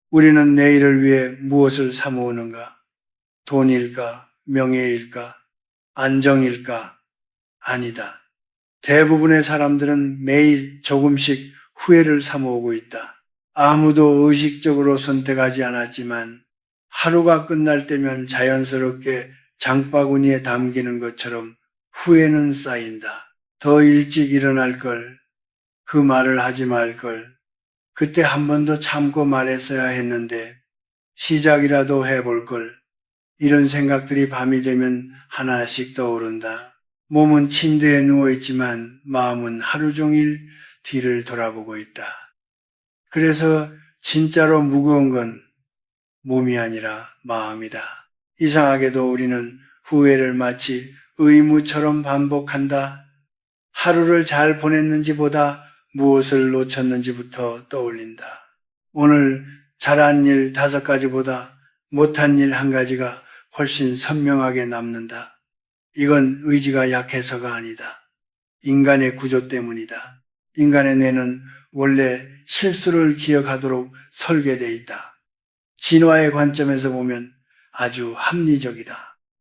우리는 내일을 위해 무엇을 사모으는가? 돈일까? 명예일까? 안정일까? 아니다. 대부분의 사람들은 매일 조금씩 후회를 사모으고 있다. 아무도 의식적으로 선택하지 않았지만 하루가 끝날 때면 자연스럽게 장바구니에 담기는 것처럼 후회는 쌓인다. 더 일찍 일어날 걸, 그 말을 하지 말 걸, 그때 한 번 더 참고 말했어야 했는데 시작이라도 해볼 걸, 이런 생각들이 밤이 되면 하나씩 떠오른다. 몸은 침대에 누워있지만 마음은 하루 종일 뒤를 돌아보고 있다. 그래서 진짜로 무거운 건 몸이 아니라 마음이다. 이상하게도 우리는 후회를 마치 의무처럼 반복한다. 하루를 잘 보냈는지보다 무엇을 놓쳤는지부터 떠올린다. 오늘 잘한 일 5가지보다 못한 일 1가지가 훨씬 선명하게 남는다. 이건 의지가 약해서가 아니다. 인간의 구조 때문이다. 인간의 뇌는 원래 실수를 기억하도록 설계되어 있다. 진화의 관점에서 보면 아주 합리적이다.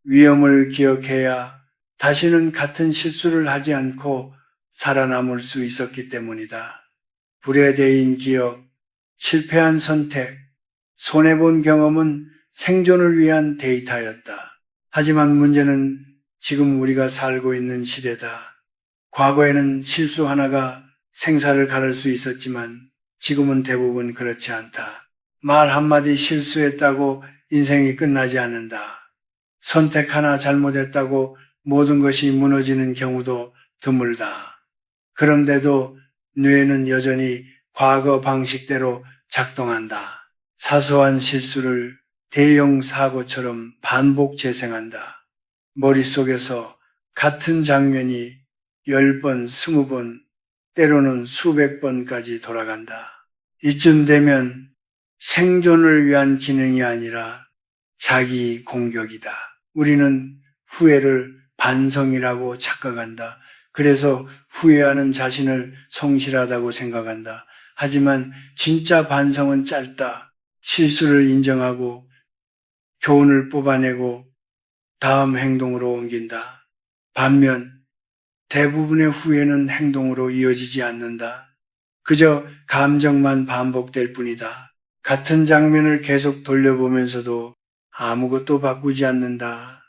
위험을 기억해야 다시는 같은 실수를 하지 않고 살아남을 수 있었기 때문이다. 불의대인 기억, 실패한 선택, 손해본 경험은 생존을 위한 데이터였다. 하지만 문제는 지금 우리가 살고 있는 시대다. 과거에는 실수 하나가 생사를 가를 수 있었지만 지금은 대부분 그렇지 않다. 말 한마디 실수했다고 인생이 끝나지 않는다. 선택 하나 잘못했다고 모든 것이 무너지는 경우도 드물다. 그런데도 뇌는 여전히 과거 방식대로 작동한다. 사소한 실수를 대형 사고처럼 반복 재생한다. 머릿속에서 같은 장면이 10번, 20번, 때로는 수백 번까지 돌아간다. 이쯤 되면 생존을 위한 기능이 아니라 자기 공격이다. 우리는 후회를 반성이라고 착각한다. 그래서 후회하는 자신을 성실하다고 생각한다. 하지만 진짜 반성은 짧다. 실수를 인정하고 교훈을 뽑아내고 다음 행동으로 옮긴다. 반면 대부분의 후회는 행동으로 이어지지 않는다. 그저 감정만 반복될 뿐이다. 같은 장면을 계속 돌려보면서도 아무것도 바꾸지 않는다.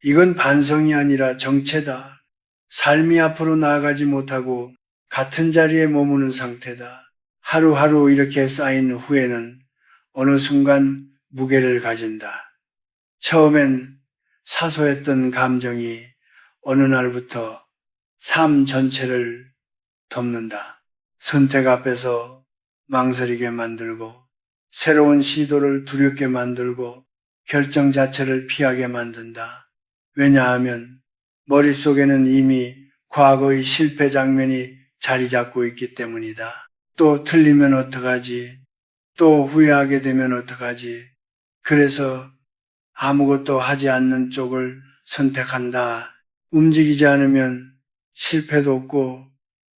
이건 반성이 아니라 정체다. 삶이 앞으로 나아가지 못하고 같은 자리에 머무는 상태다. 하루하루 이렇게 쌓인 후회는 어느 순간 무게를 가진다. 처음엔 사소했던 감정이 어느 날부터 삶 전체를 덮는다. 선택 앞에서 망설이게 만들고 새로운 시도를 두렵게 만들고 결정 자체를 피하게 만든다. 왜냐하면 머릿속에는 이미 과거의 실패 장면이 자리 잡고 있기 때문이다. 또 틀리면 어떡하지? 또 후회하게 되면 어떡하지? 그래서 아무것도 하지 않는 쪽을 선택한다. 움직이지 않으면 실패도 없고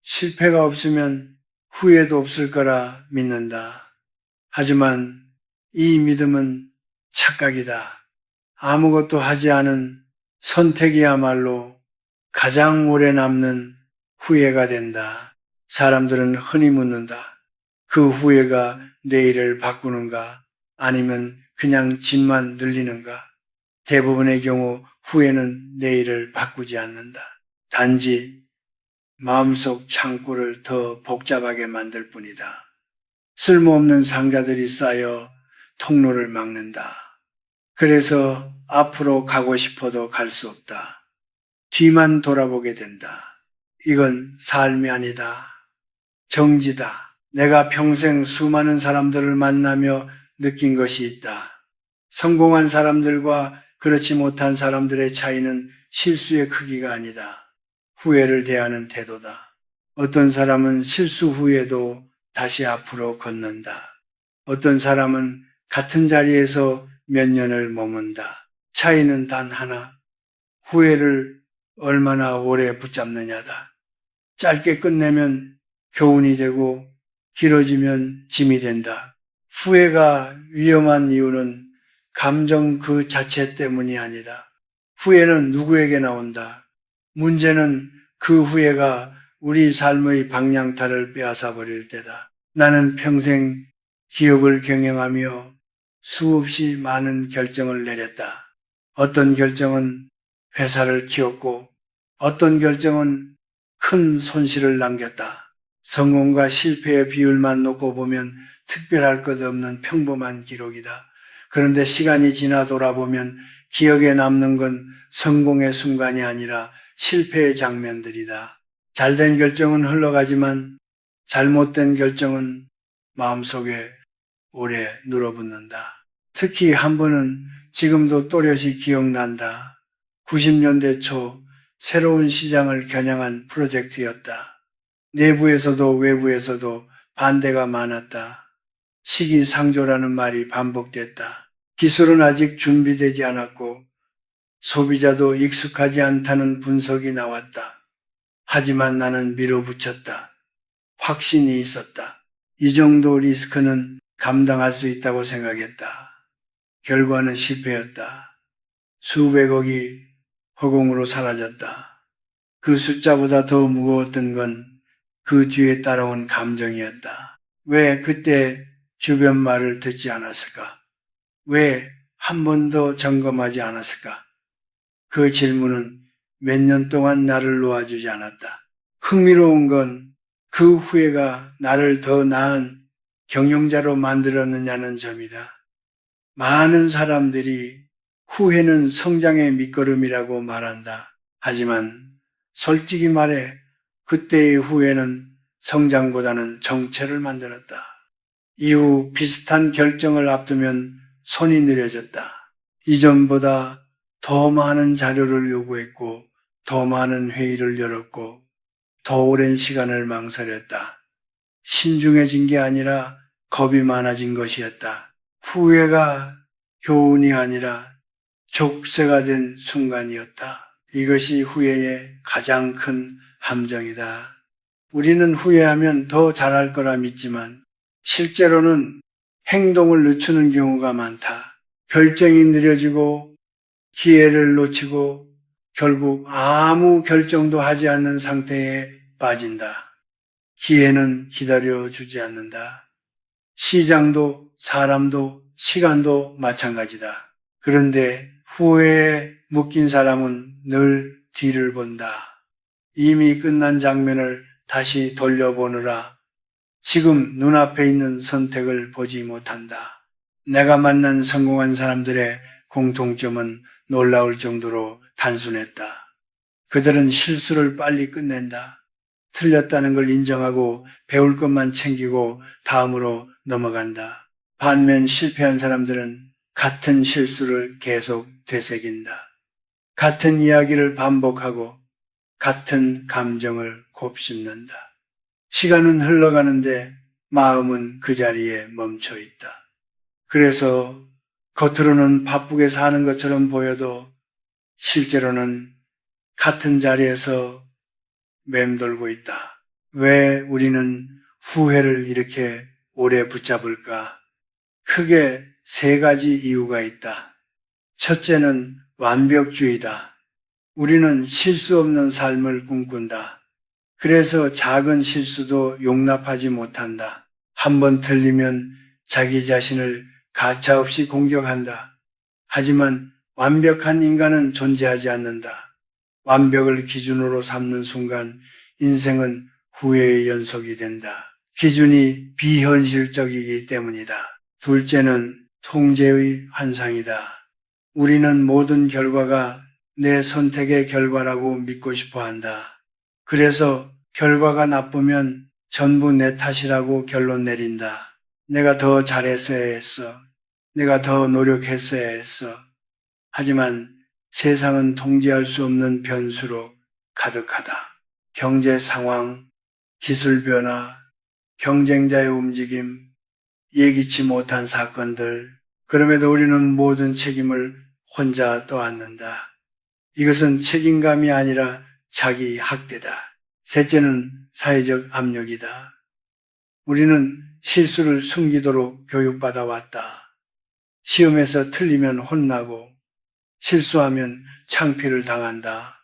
실패가 없으면 후회도 없을 거라 믿는다. 하지만 이 믿음은 착각이다. 아무것도 하지 않은 선택이야말로 가장 오래 남는 후회가 된다. 사람들은 흔히 묻는다. 그 후회가 내일을 바꾸는가? 아니면 그냥 짐만 늘리는가? 대부분의 경우 후회는 내일을 바꾸지 않는다. 단지 마음속 창고를 더 복잡하게 만들 뿐이다. 쓸모없는 상자들이 쌓여 통로를 막는다. 그래서 앞으로 가고 싶어도 갈 수 없다. 뒤만 돌아보게 된다. 이건 삶이 아니다. 정지다. 내가 평생 수많은 사람들을 만나며 느낀 것이 있다. 성공한 사람들과 그렇지 못한 사람들의 차이는 실수의 크기가 아니다. 후회를 대하는 태도다. 어떤 사람은 실수 후에도 다시 앞으로 걷는다. 어떤 사람은 같은 자리에서 몇 년을 머문다. 차이는 단 하나. 후회를 얼마나 오래 붙잡느냐다. 짧게 끝내면 교훈이 되고 길어지면 짐이 된다. 후회가 위험한 이유는 감정 그 자체 때문이 아니라 후회는 누구에게나 온다. 문제는 그 후회가 우리 삶의 방향타를 빼앗아 버릴 때다. 나는 평생 기업을 경영하며 수없이 많은 결정을 내렸다. 어떤 결정은 회사를 키웠고 어떤 결정은 큰 손실을 남겼다. 성공과 실패의 비율만 놓고 보면 특별할 것 없는 평범한 기록이다. 그런데 시간이 지나 돌아보면 기억에 남는 건 성공의 순간이 아니라 실패의 장면들이다. 잘된 결정은 흘러가지만 잘못된 결정은 마음속에 오래 눌어붙는다. 특히 한 번은 지금도 또렷이 기억난다. 90년대 초 새로운 시장을 겨냥한 프로젝트였다. 내부에서도 외부에서도 반대가 많았다. 시기상조라는 말이 반복됐다. 기술은 아직 준비되지 않았고 소비자도 익숙하지 않다는 분석이 나왔다. 하지만 나는 밀어붙였다. 확신이 있었다. 이 정도 리스크는 감당할 수 있다고 생각했다. 결과는 실패였다. 수백억이 허공으로 사라졌다. 그 숫자보다 더 무거웠던 건 그 뒤에 따라온 감정이었다. 왜 그때 주변 말을 듣지 않았을까? 왜 한 번 더 점검하지 않았을까? 그 질문은 몇 년 동안 나를 놓아주지 않았다. 흥미로운 건 그 후회가 나를 더 나은 경영자로 만들었느냐는 점이다. 많은 사람들이 후회는 성장의 밑거름이라고 말한다. 하지만 솔직히 말해 그때의 후회는 성장보다는 정체를 만들었다. 이후 비슷한 결정을 앞두면 손이 느려졌다. 이전보다 더 많은 자료를 요구했고 더 많은 회의를 열었고 더 오랜 시간을 망설였다. 신중해진 게 아니라 겁이 많아진 것이었다. 후회가 교훈이 아니라 족쇄가 된 순간이었다. 이것이 후회의 가장 큰 함정이다. 우리는 후회하면 더 잘할 거라 믿지만 실제로는 행동을 늦추는 경우가 많다. 결정이 느려지고 기회를 놓치고 결국 아무 결정도 하지 않는 상태에 빠진다. 기회는 기다려주지 않는다. 시장도 사람도 시간도 마찬가지다. 그런데 후회에 묶인 사람은 늘 뒤를 본다. 이미 끝난 장면을 다시 돌려보느라 지금 눈앞에 있는 선택을 보지 못한다. 내가 만난 성공한 사람들의 공통점은 놀라울 정도로 단순했다. 그들은 실수를 빨리 끝낸다. 틀렸다는 걸 인정하고 배울 것만 챙기고 다음으로 넘어간다. 반면 실패한 사람들은 같은 실수를 계속 되새긴다. 같은 이야기를 반복하고 같은 감정을 곱씹는다. 시간은 흘러가는데 마음은 그 자리에 멈춰 있다. 그래서 겉으로는 바쁘게 사는 것처럼 보여도 실제로는 같은 자리에서 맴돌고 있다. 왜 우리는 후회를 이렇게 오래 붙잡을까? 크게 세 가지 이유가 있다. 첫째는 완벽주의다. 우리는 실수 없는 삶을 꿈꾼다. 그래서 작은 실수도 용납하지 못한다. 한 번 틀리면 자기 자신을 가차없이 공격한다. 하지만 완벽한 인간은 존재하지 않는다. 완벽을 기준으로 삼는 순간 인생은 후회의 연속이 된다. 기준이 비현실적이기 때문이다. 둘째는 통제의 환상이다. 우리는 모든 결과가 내 선택의 결과라고 믿고 싶어 한다. 그래서 결과가 나쁘면 전부 내 탓이라고 결론 내린다. 내가 더 잘했어야 했어. 내가 더 노력했어야 했어. 하지만 세상은 통제할 수 없는 변수로 가득하다. 경제 상황, 기술 변화, 경쟁자의 움직임, 예기치 못한 사건들, 그럼에도 우리는 모든 책임을 혼자 떠안는다. 이것은 책임감이 아니라 자기 학대다. 셋째는 사회적 압력이다. 우리는 실수를 숨기도록 교육받아 왔다. 시험에서 틀리면 혼나고 실수하면 창피를 당한다.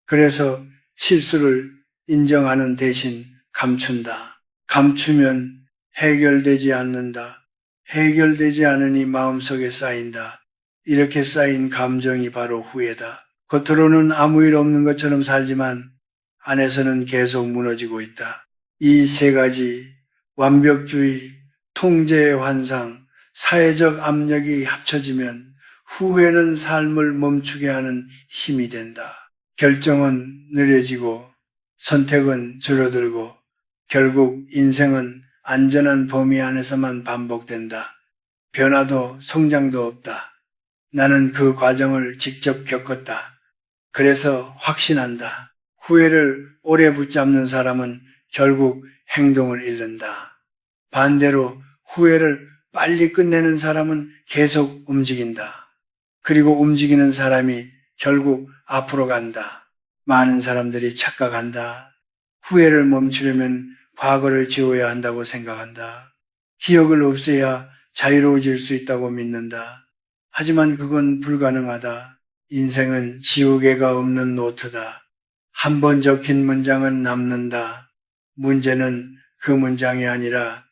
그래서 실수를 인정하는 대신 감춘다. 감추면 해결되지 않는다. 해결되지 않으니 마음속에 쌓인다. 이렇게 쌓인 감정이 바로 후회다. 겉으로는 아무 일 없는 것처럼 살지만 안에서는 계속 무너지고 있다. 이 세 가지 완벽주의, 통제의 환상, 사회적 압력이 합쳐지면 후회는 삶을 멈추게 하는 힘이 된다. 결정은 느려지고 선택은 줄어들고 결국 인생은 안전한 범위 안에서만 반복된다. 변화도 성장도 없다. 나는 그 과정을 직접 겪었다. 그래서 확신한다. 후회를 오래 붙잡는 사람은 결국 행동을 잃는다. 반대로 후회를 빨리 끝내는 사람은 계속 움직인다. 그리고 움직이는 사람이 결국 앞으로 간다. 많은 사람들이 착각한다. 후회를 멈추려면 과거를 지워야 한다고 생각한다. 기억을 없애야 자유로워질 수 있다고 믿는다. 하지만 그건 불가능하다. 인생은 지우개가 없는 노트다. 한 번 적힌 문장은 남는다. 문제는 그 문장이 아니라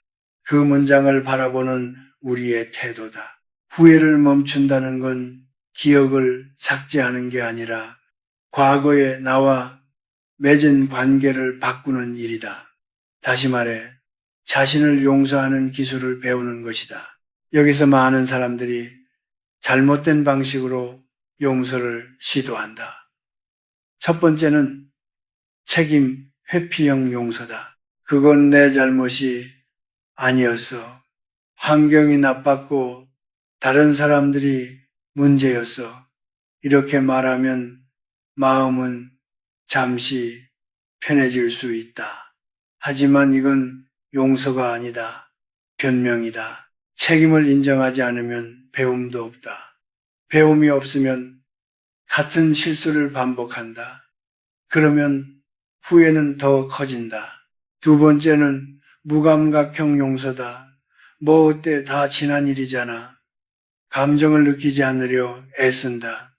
그 문장을 바라보는 우리의 태도다. 후회를 멈춘다는 건 기억을 삭제하는 게 아니라 과거의 나와 맺은 관계를 바꾸는 일이다. 다시 말해 자신을 용서하는 기술을 배우는 것이다. 여기서 많은 사람들이 잘못된 방식으로 용서를 시도한다. 첫 번째는 책임 회피형 용서다. 그건 내 잘못이 아니었어. 환경이 나빴고 다른 사람들이 문제였어. 이렇게 말하면 마음은 잠시 편해질 수 있다. 하지만 이건 용서가 아니다. 변명이다. 책임을 인정하지 않으면 배움도 없다. 배움이 없으면 같은 실수를 반복한다. 그러면 후회는 더 커진다. 두 번째는 무감각형 용서다. 뭐 어때, 다 지난 일이잖아. 감정을 느끼지 않으려 애쓴다.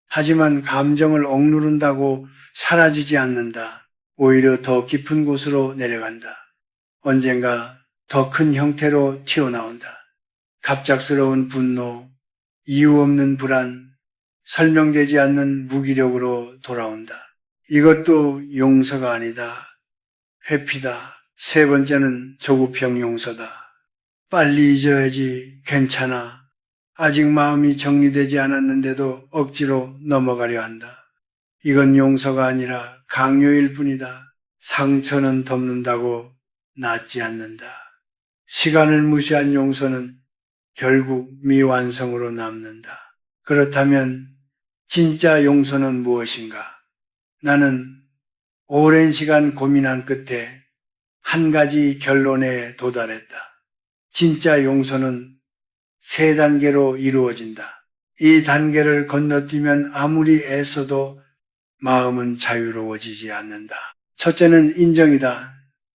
하지만 감정을 억누른다고 사라지지 않는다. 오히려 더 깊은 곳으로 내려간다. 언젠가 더 큰 형태로 튀어나온다. 갑작스러운 분노, 이유 없는 불안, 설명되지 않는 무기력으로 돌아온다. 이것도 용서가 아니다. 회피다. 세 번째는 조급형 용서다. 빨리 잊어야지, 괜찮아. 아직 마음이 정리되지 않았는데도 억지로 넘어가려 한다. 이건 용서가 아니라 강요일 뿐이다. 상처는 덮는다고 낫지 않는다. 시간을 무시한 용서는 결국 미완성으로 남는다. 그렇다면 진짜 용서는 무엇인가? 나는 오랜 시간 고민한 끝에 한 가지 결론에 도달했다. 진짜 용서는 세 단계로 이루어진다. 이 단계를 건너뛰면 아무리 애써도 마음은 자유로워지지 않는다. 첫째는 인정이다.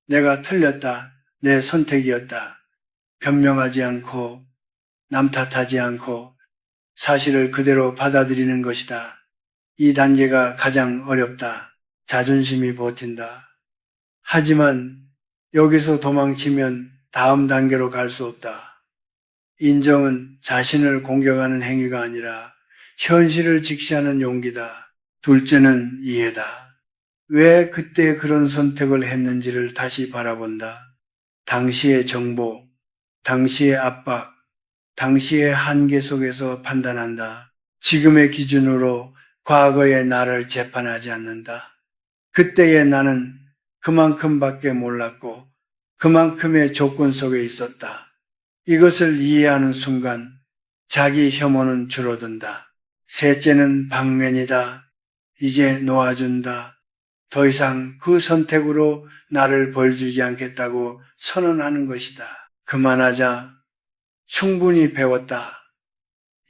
내가 틀렸다. 내 선택이었다. 변명하지 않고 남 탓하지 않고 사실을 그대로 받아들이는 것이다. 이 단계가 가장 어렵다. 자존심이 버틴다. 하지만 여기서 도망치면 다음 단계로 갈 수 없다. 인정은 자신을 공격하는 행위가 아니라 현실을 직시하는 용기다. 둘째는 이해다. 왜 그때 그런 선택을 했는지를 다시 바라본다. 당시의 정보, 당시의 압박, 당시의 한계 속에서 판단한다. 지금의 기준으로 과거의 나를 재판하지 않는다. 그때의 나는 그만큼밖에 몰랐고 그만큼의 조건 속에 있었다. 이것을 이해하는 순간 자기 혐오는 줄어든다. 셋째는 방면이다. 이제 놓아준다. 더 이상 그 선택으로 나를 벌주지 않겠다고 선언하는 것이다. 그만하자. 충분히 배웠다.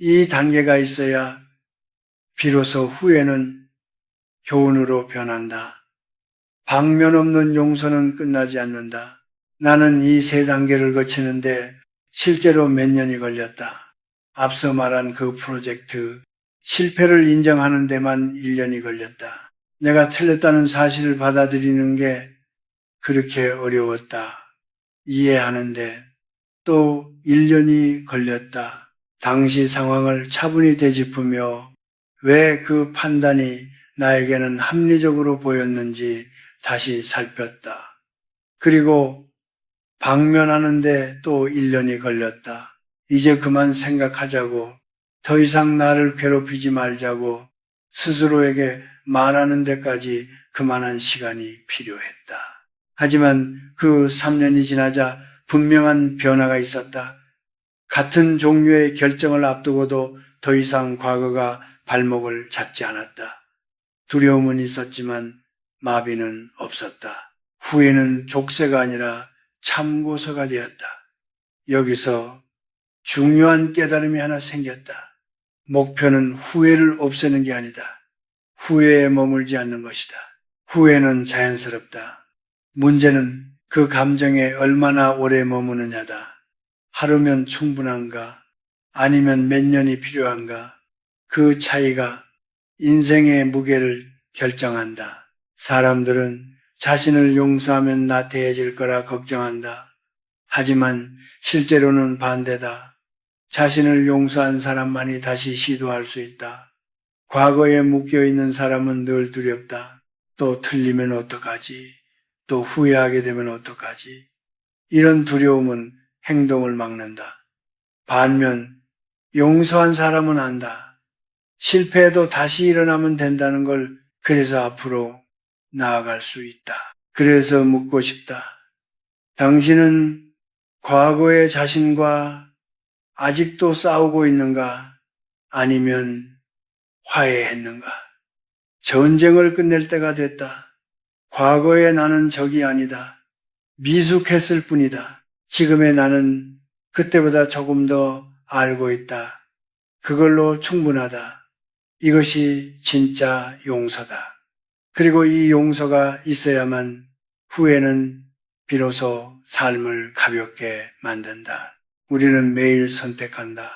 이 단계가 있어야 비로소 후회는 교훈으로 변한다. 방면 없는 용서는 끝나지 않는다. 나는 이 세 단계를 거치는데 실제로 몇 년이 걸렸다. 앞서 말한 그 프로젝트, 실패를 인정하는 데만 1년이 걸렸다. 내가 틀렸다는 사실을 받아들이는 게 그렇게 어려웠다. 이해하는데 또 1년이 걸렸다. 당시 상황을 차분히 되짚으며 왜 그 판단이 나에게는 합리적으로 보였는지 다시 살폈다. 그리고 방면하는데 또 1년이 걸렸다. 이제 그만 생각하자고, 더 이상 나를 괴롭히지 말자고 스스로에게 말하는 데까지 그만한 시간이 필요했다. 하지만 그 3년이 지나자 분명한 변화가 있었다. 같은 종류의 결정을 앞두고도 더 이상 과거가 발목을 잡지 않았다. 두려움은 있었지만 마비는 없었다. 후회는 족쇄가 아니라 참고서가 되었다. 여기서 중요한 깨달음이 하나 생겼다. 목표는 후회를 없애는 게 아니다. 후회에 머물지 않는 것이다. 후회는 자연스럽다. 문제는 그 감정에 얼마나 오래 머무느냐다. 하루면 충분한가? 아니면 몇 년이 필요한가? 그 차이가 인생의 무게를 결정한다. 사람들은 자신을 용서하면 나태해질 거라 걱정한다. 하지만 실제로는 반대다. 자신을 용서한 사람만이 다시 시도할 수 있다. 과거에 묶여있는 사람은 늘 두렵다. 또 틀리면 어떡하지? 또 후회하게 되면 어떡하지? 이런 두려움은 행동을 막는다. 반면 용서한 사람은 안다. 실패해도 다시 일어나면 된다는 걸 그래서 앞으로 나아갈 수 있다. 그래서 묻고 싶다. 당신은 과거의 자신과 아직도 싸우고 있는가? 아니면 화해했는가? 전쟁을 끝낼 때가 됐다. 과거의 나는 적이 아니다. 미숙했을 뿐이다. 지금의 나는 그때보다 조금 더 알고 있다. 그걸로 충분하다. 이것이 진짜 용서다. 그리고 이 용서가 있어야만 후회는 비로소 삶을 가볍게 만든다. 우리는 매일 선택한다.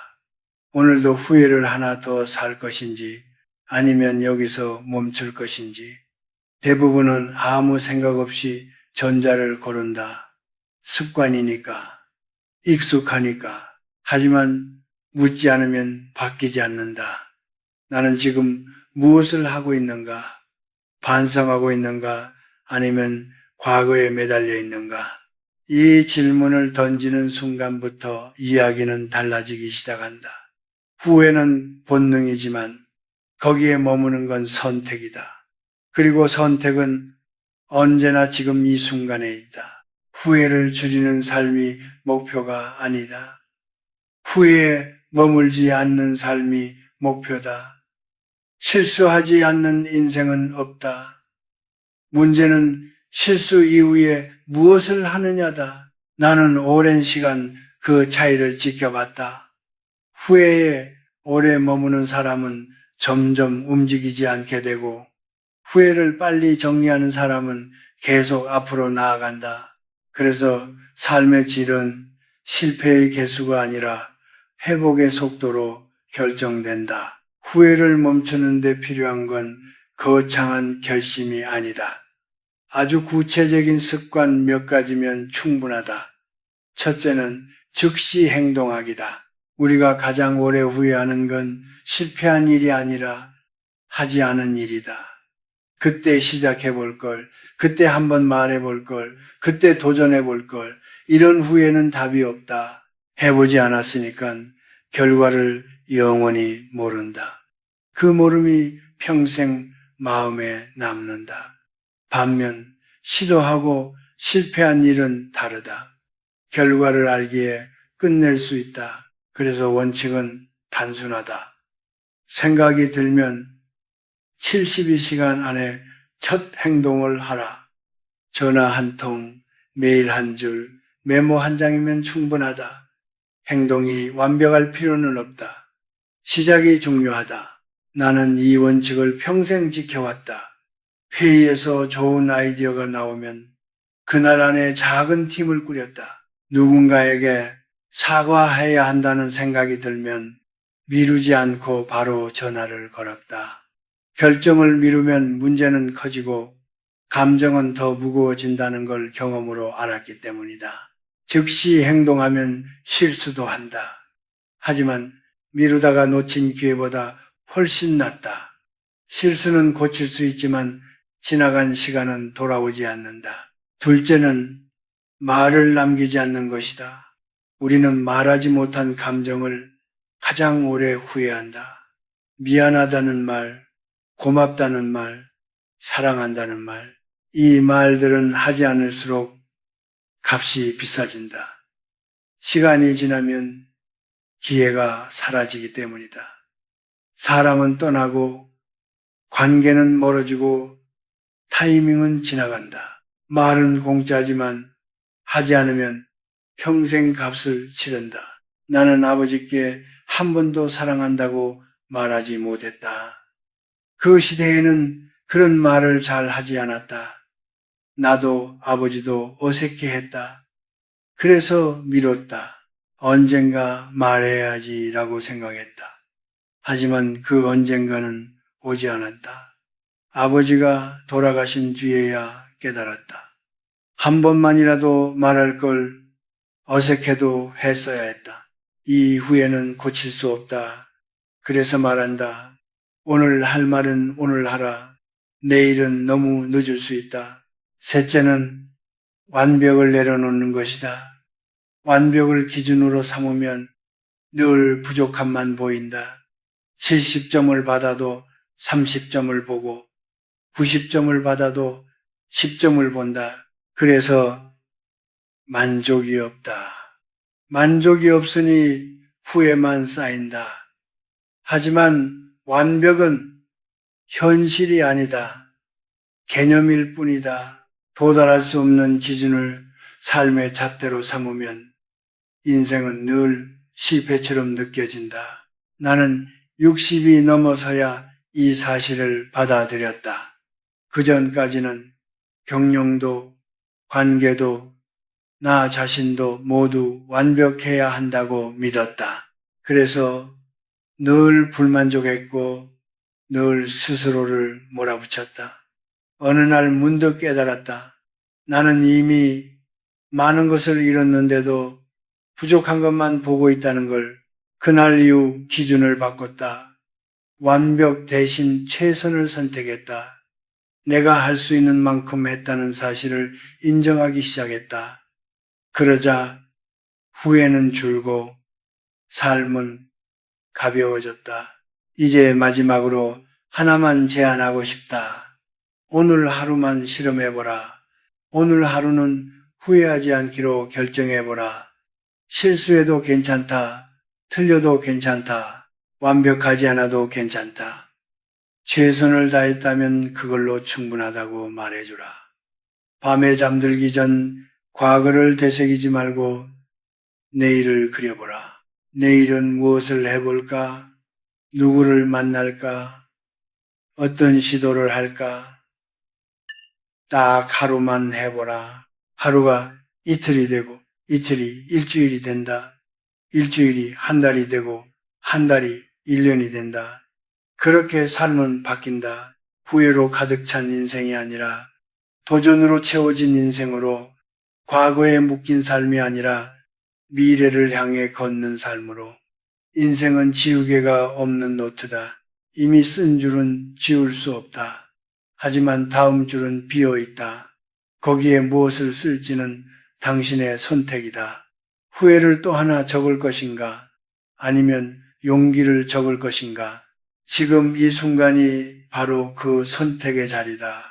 오늘도 후회를 하나 더 살 것인지 아니면 여기서 멈출 것인지. 대부분은 아무 생각 없이 전자를 고른다. 습관이니까, 익숙하니까. 하지만 묻지 않으면 바뀌지 않는다. 나는 지금 무엇을 하고 있는가? 반성하고 있는가? 아니면 과거에 매달려 있는가? 이 질문을 던지는 순간부터 이야기는 달라지기 시작한다. 후회는 본능이지만 거기에 머무는 건 선택이다. 그리고 선택은 언제나 지금 이 순간에 있다. 후회를 줄이는 삶이 목표가 아니다. 후회에 머물지 않는 삶이 목표다. 실수하지 않는 인생은 없다. 문제는 실수 이후에 무엇을 하느냐다. 나는 오랜 시간 그 차이를 지켜봤다. 후회에 오래 머무는 사람은 점점 움직이지 않게 되고 후회를 빨리 정리하는 사람은 계속 앞으로 나아간다. 그래서 삶의 질은 실패의 개수가 아니라 회복의 속도로 결정된다. 후회를 멈추는 데 필요한 건 거창한 결심이 아니다. 아주 구체적인 습관 몇 가지면 충분하다. 첫째는 즉시 행동하기다. 우리가 가장 오래 후회하는 건 실패한 일이 아니라 하지 않은 일이다. 그때 시작해 볼 걸, 그때 한번 말해 볼 걸, 그때 도전해 볼 걸. 이런 후회는 답이 없다. 해보지 않았으니까 결과를 영원히 모른다. 그 모름이 평생 마음에 남는다. 반면 시도하고 실패한 일은 다르다. 결과를 알기에 끝낼 수 있다. 그래서 원칙은 단순하다. 생각이 들면 72시간 안에 첫 행동을 하라. 전화 한 통, 메일 한 줄, 메모 한 장이면 충분하다. 행동이 완벽할 필요는 없다. 시작이 중요하다. 나는 이 원칙을 평생 지켜왔다. 회의에서 좋은 아이디어가 나오면 그날 안에 작은 팀을 꾸렸다. 누군가에게 사과해야 한다는 생각이 들면 미루지 않고 바로 전화를 걸었다. 결정을 미루면 문제는 커지고 감정은 더 무거워진다는 걸 경험으로 알았기 때문이다. 즉시 행동하면 실수도 한다. 하지만 미루다가 놓친 기회보다 훨씬 낫다. 실수는 고칠 수 있지만 지나간 시간은 돌아오지 않는다. 둘째는 말을 남기지 않는 것이다. 우리는 말하지 못한 감정을 가장 오래 후회한다. 미안하다는 말, 고맙다는 말, 사랑한다는 말. 이 말들은 하지 않을수록 값이 비싸진다. 시간이 지나면 기회가 사라지기 때문이다. 사람은 떠나고 관계는 멀어지고 타이밍은 지나간다. 말은 공짜지만 하지 않으면 평생 값을 치른다. 나는 아버지께 한 번도 사랑한다고 말하지 못했다. 그 시대에는 그런 말을 잘 하지 않았다. 나도 아버지도 어색해했다. 그래서 미뤘다. 언젠가 말해야지라고 생각했다. 하지만 그 언젠가는 오지 않았다. 아버지가 돌아가신 뒤에야 깨달았다. 한 번만이라도 말할 걸 어색해도 했어야 했다. 이 후회는 고칠 수 없다. 그래서 말한다. 오늘 할 말은 오늘 하라. 내일은 너무 늦을 수 있다. 셋째는 완벽을 내려놓는 것이다. 완벽을 기준으로 삼으면 늘 부족함만 보인다. 70점을 받아도 30점을 보고 90점을 받아도 10점을 본다. 그래서 만족이 없다. 만족이 없으니 후회만 쌓인다. 하지만 완벽은 현실이 아니다. 개념일 뿐이다. 도달할 수 없는 기준을 삶의 잣대로 삼으면 인생은 늘 실패처럼 느껴진다. 나는 60이 넘어서야 이 사실을 받아들였다. 그 전까지는 경영도, 관계도, 나 자신도 모두 완벽해야 한다고 믿었다. 그래서 늘 불만족했고 늘 스스로를 몰아붙였다. 어느 날 문득 깨달았다. 나는 이미 많은 것을 잃었는데도 부족한 것만 보고 있다는 걸. 그날 이후 기준을 바꿨다. 완벽 대신 최선을 선택했다. 내가 할 수 있는 만큼 했다는 사실을 인정하기 시작했다. 그러자 후회는 줄고 삶은 가벼워졌다. 이제 마지막으로 하나만 제안하고 싶다. 오늘 하루만 실험해보라. 오늘 하루는 후회하지 않기로 결정해보라. 실수해도 괜찮다. 틀려도 괜찮다. 완벽하지 않아도 괜찮다. 최선을 다했다면 그걸로 충분하다고 말해주라. 밤에 잠들기 전 과거를 되새기지 말고 내일을 그려보라. 내일은 무엇을 해볼까? 누구를 만날까? 어떤 시도를 할까? 딱 하루만 해보라. 하루가 이틀이 되고 이틀이 일주일이 된다. 일주일이 한 달이 되고 한 달이 1년이 된다. 그렇게 삶은 바뀐다. 후회로 가득 찬 인생이 아니라 도전으로 채워진 인생으로, 과거에 묶인 삶이 아니라 미래를 향해 걷는 삶으로. 인생은 지우개가 없는 노트다. 이미 쓴 줄은 지울 수 없다. 하지만 다음 줄은 비어 있다. 거기에 무엇을 쓸지는 당신의 선택이다. 후회를 또 하나 적을 것인가? 아니면 용기를 적을 것인가? 지금 이 순간이 바로 그 선택의 자리다.